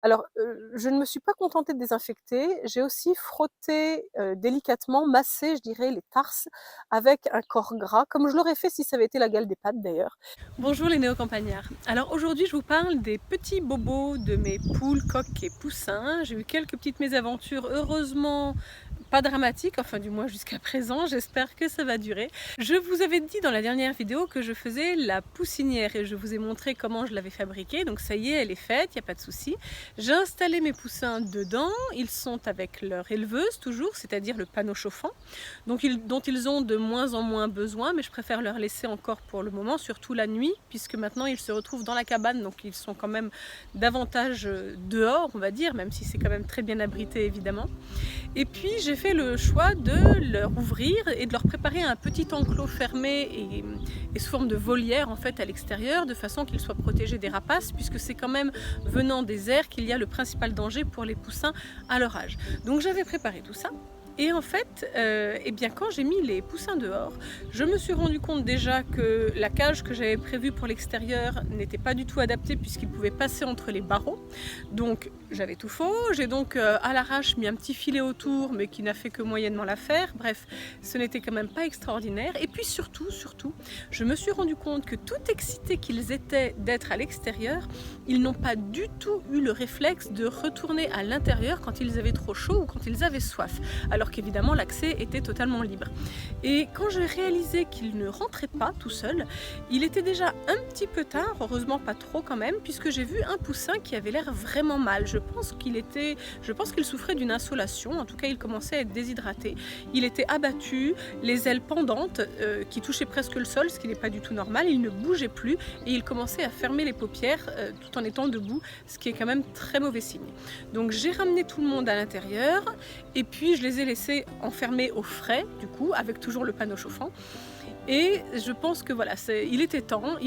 Alors, je ne me suis pas contentée de désinfecter, j'ai aussi frotté, délicatement, massé, je dirais, les tarses avec un corps gras, comme je l'aurais fait si ça avait été la gale des pâtes d'ailleurs. Bonjour les néo-campagnards. Alors aujourd'hui je vous parle des petits bobos de mes poules, coqs et poussins. J'ai eu quelques petites mésaventures, heureusement pas dramatiques, enfin du moins jusqu'à présent, j'espère que ça va durer. Je vous avais dit dans la dernière vidéo que je faisais la poussinière et je vous ai montré comment je l'avais fabriquée, donc ça y est, elle est faite, il n'y a pas de souci. J'ai installé mes poussins dedans, ils sont avec leur éleveuse toujours, c'est-à-dire le panneau chauffant, dont ils ont de moins en moins besoin, mais je préfère leur laisser encore pour le moment, surtout la nuit, puisque maintenant ils se retrouvent dans la cabane, donc ils sont quand même davantage dehors, on va dire, même si c'est quand même très bien abrité évidemment. Et puis j'ai fait le choix de leur ouvrir et de leur préparer un petit enclos fermé et sous forme de volière en fait à l'extérieur, de façon qu'ils soient protégés des rapaces, puisque c'est quand même venant des airs qu'il y a le principal danger pour les poussins à leur âge. Donc j'avais préparé tout ça. Et en fait, eh bien, quand j'ai mis les poussins dehors, je me suis rendu compte déjà que la cage que j'avais prévue pour l'extérieur n'était pas du tout adaptée puisqu'ils pouvaient passer entre les barreaux. Donc j'avais tout faux, j'ai donc à l'arrache mis un petit filet autour mais qui n'a fait que moyennement l'affaire. Bref, ce n'était quand même pas extraordinaire. Et puis surtout, je me suis rendu compte que tout excités qu'ils étaient d'être à l'extérieur, ils n'ont pas du tout eu le réflexe de retourner à l'intérieur quand ils avaient trop chaud ou quand ils avaient soif. Alors qu'évidemment l'accès était totalement libre. Et quand j'ai réalisé qu'il ne rentrait pas tout seul, il était déjà un petit peu tard, heureusement pas trop quand même, puisque j'ai vu un poussin qui avait l'air vraiment mal. Je pense qu'il souffrait d'une insolation, en tout cas il commençait à être déshydraté. Il était abattu, les ailes pendantes qui touchaient presque le sol, ce qui n'est pas du tout normal, il ne bougeait plus et il commençait à fermer les paupières tout en étant debout, ce qui est quand même très mauvais signe. Donc j'ai ramené tout le monde à l'intérieur et puis je les ai laissés enfermés au frais, du coup, avec toujours le panneau chauffant. Et je pense que voilà, il était temps,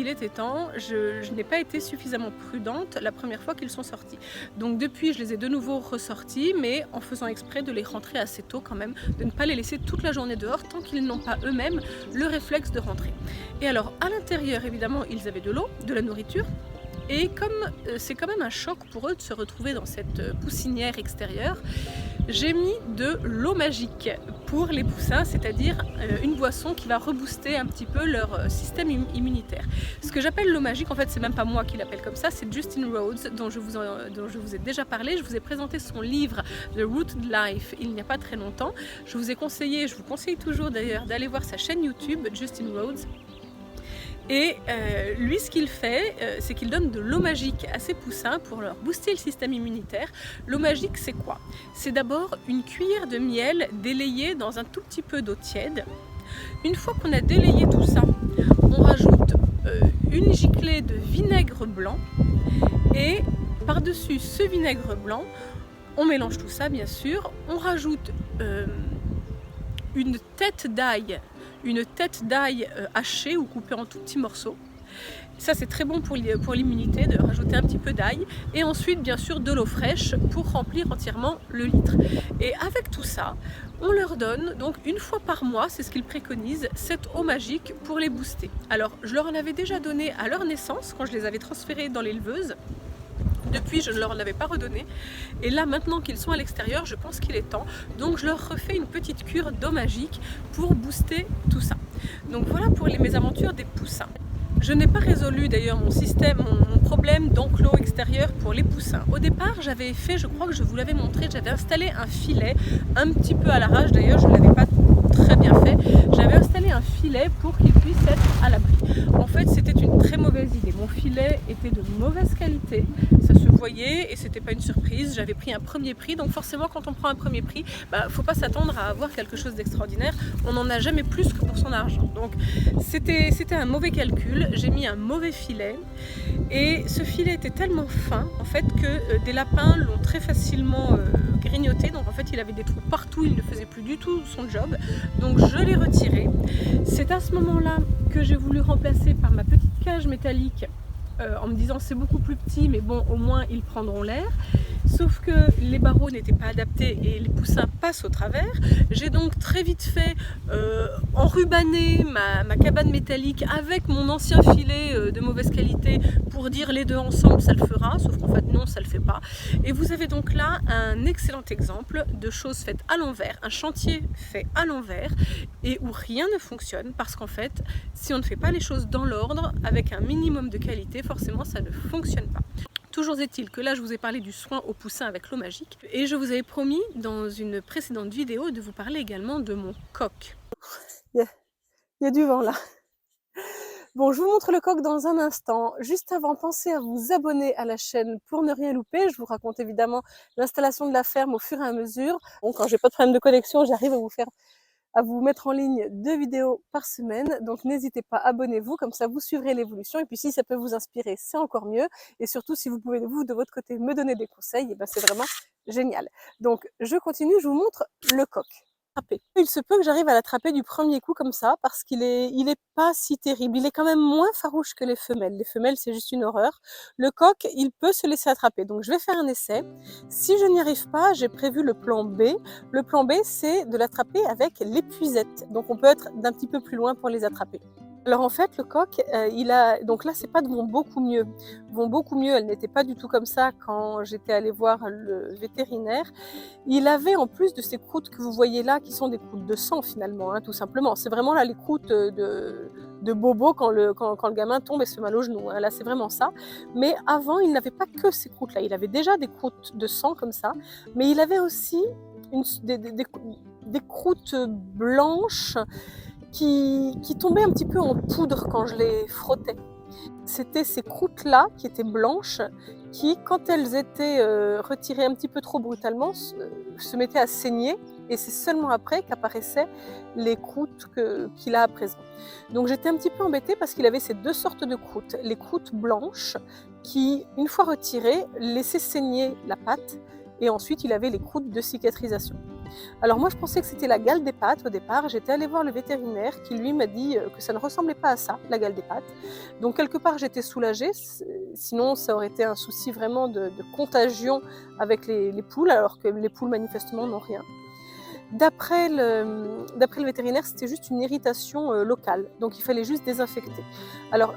je n'ai pas été suffisamment prudente la première fois qu'ils sont sortis. Donc depuis, je les ai de nouveau ressortis, mais en faisant exprès de les rentrer assez tôt quand même, de ne pas les laisser toute la journée dehors tant qu'ils n'ont pas eux-mêmes le réflexe de rentrer. Et alors, à l'intérieur, évidemment, ils avaient de l'eau, de la nourriture. Et comme c'est quand même un choc pour eux de se retrouver dans cette poussinière extérieure, j'ai mis de l'eau magique pour les poussins, c'est-à-dire une boisson qui va rebooster un petit peu leur système immunitaire. Ce que j'appelle l'eau magique, en fait, c'est même pas moi qui l'appelle comme ça, c'est Justin Rhodes, dont je vous ai déjà parlé. Je vous ai présenté son livre The Rooted Life il n'y a pas très longtemps. Je vous conseille toujours d'ailleurs d'aller voir sa chaîne YouTube, Justin Rhodes. Et lui, ce qu'il fait, c'est qu'il donne de l'eau magique à ses poussins pour leur booster le système immunitaire. L'eau magique, c'est quoi? C'est d'abord une cuillère de miel délayée dans un tout petit peu d'eau tiède. Une fois qu'on a délayé tout ça, on rajoute une giclée de vinaigre blanc et par-dessus ce vinaigre blanc, on mélange tout ça bien sûr, on rajoute une tête d'ail hachée ou coupée en tout petits morceaux. Ça, c'est très bon pour l'immunité de rajouter un petit peu d'ail. Et ensuite, bien sûr, de l'eau fraîche pour remplir entièrement le litre. Et avec tout ça, on leur donne, donc une fois par mois, c'est ce qu'ils préconisent, cette eau magique pour les booster. Alors, je leur en avais déjà donné à leur naissance, quand je les avais transférés dans l'éleveuse. Depuis, je ne leur en avais pas redonné. Et là, maintenant qu'ils sont à l'extérieur, je pense qu'il est temps. Donc, je leur refais une petite cure d'eau magique pour booster tout ça. Donc, voilà pour mes aventures des poussins. Je n'ai pas résolu d'ailleurs mon problème d'enclos extérieur pour les poussins. Au départ, j'avais fait, je crois que je vous l'avais montré, j'avais installé un filet, un petit peu à l'arrache d'ailleurs, je ne l'avais pas très bien fait. J'avais installé un filet pour qu'ils puissent être à l'abri. En fait, c'était une très mauvaise idée. Mon filet était de mauvaise qualité, ça se voyait et c'était pas une surprise. J'avais pris un premier prix, donc forcément quand on prend un premier prix, faut pas s'attendre à avoir quelque chose d'extraordinaire. On n'en a jamais plus que pour son argent. Donc c'était un mauvais calcul. J'ai mis un mauvais filet et ce filet était tellement fin en fait que des lapins l'ont très facilement grignoté. Donc en fait il avait des trous partout, il ne faisait plus du tout son job. Donc je l'ai retiré. C'est à ce moment-là que j'ai voulu remplacer par ma petite cage métallique en me disant c'est beaucoup plus petit mais bon au moins ils prendront l'air. Sauf que les barreaux n'étaient pas adaptés et les poussins passent au travers. J'ai donc très vite fait enrubanner ma cabane métallique avec mon ancien filet de mauvaise qualité pour dire les deux ensemble ça le fera, sauf qu'en fait non, ça le fait pas. Et vous avez donc là un excellent exemple de choses faites à l'envers, un chantier fait à l'envers et où rien ne fonctionne parce qu'en fait si on ne fait pas les choses dans l'ordre avec un minimum de qualité, forcément ça ne fonctionne pas. Toujours est-il que là je vous ai parlé du soin au poussin avec l'eau magique et je vous avais promis dans une précédente vidéo de vous parler également de mon coq. Il y a du vent là. Bon, je vous montre le coq dans un instant. Juste avant, pensez à vous abonner à la chaîne pour ne rien louper. Je vous raconte évidemment l'installation de la ferme au fur et à mesure. Bon, quand j'ai pas de problème de connexion, j'arrive à vous mettre en ligne 2 vidéos par semaine. Donc n'hésitez pas, abonnez-vous, comme ça vous suivrez l'évolution. Et puis si ça peut vous inspirer, c'est encore mieux. Et surtout, si vous pouvez, vous, de votre côté, me donner des conseils, et ben, c'est vraiment génial. Donc je continue, je vous montre le coq. Il se peut que j'arrive à l'attraper du premier coup comme ça, parce qu'il est pas si terrible. Il est quand même moins farouche que les femelles. Les femelles, c'est juste une horreur. Le coq, il peut se laisser attraper. Donc je vais faire un essai. Si je n'y arrive pas, j'ai prévu le plan B. Le plan B, c'est de l'attraper avec l'épuisette. Donc on peut être d'un petit peu plus loin pour les attraper. Alors en fait, le coq, donc là, c'est pas de mon beaucoup mieux. Mon beaucoup mieux, elle n'était pas du tout comme ça quand j'étais allée voir le vétérinaire. Il avait, en plus de ces croûtes que vous voyez là, qui sont des croûtes de sang finalement, hein, tout simplement. C'est vraiment là les croûtes de bobo quand le gamin tombe et se fait mal au genou. Hein. Là, c'est vraiment ça. Mais avant, il n'avait pas que ces croûtes-là. Il avait déjà des croûtes de sang comme ça, mais il avait aussi des croûtes blanches qui tombaient un petit peu en poudre quand je les frottais. C'était ces croûtes-là qui étaient blanches, qui, quand elles étaient retirées un petit peu trop brutalement, se mettaient à saigner. Et c'est seulement après qu'apparaissaient les croûtes qu'il a à présent. Donc j'étais un petit peu embêtée parce qu'il avait ces 2 sortes de croûtes. Les croûtes blanches qui, une fois retirées, laissaient saigner la pâte. Et ensuite, il avait les croûtes de cicatrisation. Alors moi, je pensais que c'était la gale des pâtes au départ. J'étais allée voir le vétérinaire qui, lui, m'a dit que ça ne ressemblait pas à ça, la gale des pâtes. Donc quelque part, j'étais soulagée. Sinon, ça aurait été un souci vraiment de contagion avec les poules, alors que les poules, manifestement, n'ont rien. D'après le vétérinaire, c'était juste une irritation locale, donc il fallait juste désinfecter. Alors,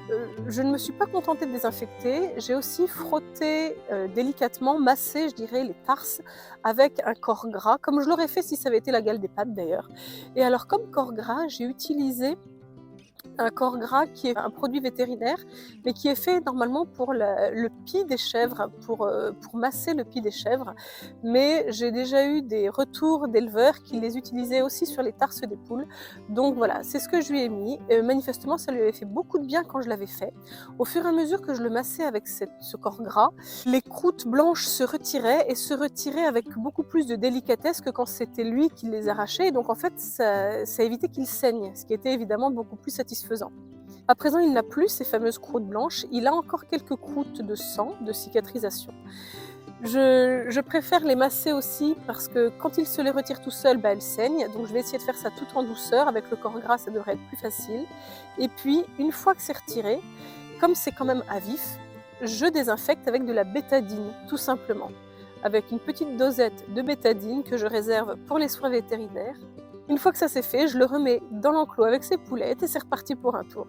je ne me suis pas contentée de désinfecter, j'ai aussi frotté délicatement, massé, je dirais, les tarses avec un corps gras, comme je l'aurais fait si ça avait été la gale des pâtes d'ailleurs. Et alors, comme corps gras, j'ai utilisé un corps gras qui est un produit vétérinaire, mais qui est fait normalement pour le pis des chèvres, pour masser le pis des chèvres. Mais j'ai déjà eu des retours d'éleveurs qui les utilisaient aussi sur les tarses des poules. Donc voilà, c'est ce que je lui ai mis. Manifestement, ça lui avait fait beaucoup de bien quand je l'avais fait. Au fur et à mesure que je le massais avec ce corps gras, les croûtes blanches se retiraient et se retiraient avec beaucoup plus de délicatesse que quand c'était lui qui les arrachait. Donc en fait, ça évitait qu'ils saignent, ce qui était évidemment beaucoup plus satisfaisant. À présent, il n'a plus ces fameuses croûtes blanches, il a encore quelques croûtes de sang, de cicatrisation. Je préfère les masser aussi parce que quand il se les retire tout seul, elles saignent. Donc je vais essayer de faire ça tout en douceur. Avec le corps gras, ça devrait être plus facile. Et puis, une fois que c'est retiré, comme c'est quand même à vif, je désinfecte avec de la bétadine, tout simplement. Avec une petite dosette de bétadine que je réserve pour les soins vétérinaires. Une fois que ça c'est fait, je le remets dans l'enclos avec ses poulettes et c'est reparti pour un tour.